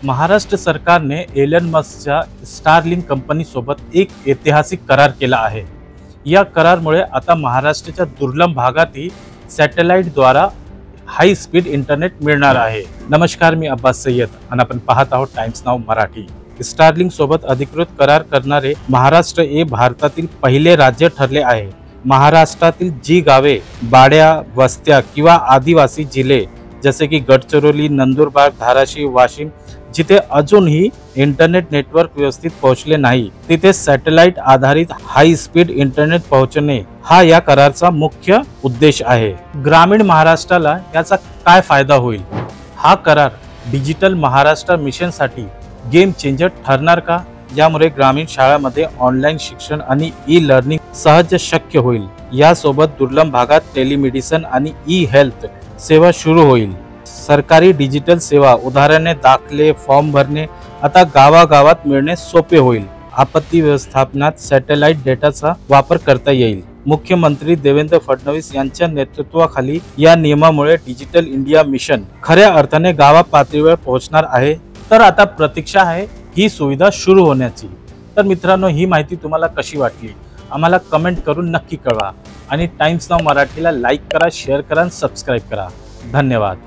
महाराष्ट्र सरकारने Elon मस्कच्या Starlink company सोबत एक ऐतिहासिक करार केला आहे। या करारामुळे आता महाराष्ट्राच्या दुर्गम भागातही सॅटेलाइटद्वारा हाई स्पीड इंटरनेट मिळणार आहे। नमस्कार, मी अब्बास सय्यद आणि आपण पाहत आहोत टाइम्स नाऊ मराठी। स्टारलिंक सोबत अधिकृत करार करणारे महाराष्ट्र हे भारतातील पहिले राज्य ठरले आहे। महाराष्ट्रातील जी गावे, बाड्या, वस्त्या किंवा आदिवासी जिल्हे जसे की गडचिरोली, नंदुरबार, धाराशिव, वाशिम जिथे अजूनही इंटरनेट नेटवर्क व्यवस्थित पोहोचले नाही, तिथे सॅटेलाइट आधारित हाई स्पीड इंटरनेट पोहोचणे हा या कराराचा मुख्य उद्देश आहे। ग्रामीण महाराष्ट्राला याचा काय फायदा होईल? हा करार डिजिटल महाराष्ट्र मिशन साठी गेम चेंजर ठरणार का? यामुळे ग्रामीण शाळांमध्ये ऑनलाईन शिक्षण आणि ई लर्निंग सहज शक्य होईल। यासोबत दुर्गम भागात टेलिमेडिसिन आणि ई हेल्थ सेवा सुरू होईल। सरकारी डिजिटल सेवा उदाहरणे दाखले, फॉर्म भरणे आता गावागावात मिळणे सोपे होईल। आपत्ती व्यवस्थापनात सॅटेलाइट डेटाचा वापर करता येईल। मुख्यमंत्री देवेंद्र फडणवीस यांच्या नेतृत्वाखाली या नियमामुळे डिजिटल इंडिया मिशन खऱ्या अर्थाने गावा पातळीवर पोहोचणार आहे। तर आता प्रतीक्षा आहे ही सुविधा सुरू होण्याची। तर मित्रांनो, ही माहिती तुम्हाला कशी वाटली आम्हाला कमेंट करून नक्की कळवा आणि टाइम्स नाऊ मराठीला लाईक करा, शेअर करा आणि सबस्क्राइब करा। धन्यवाद।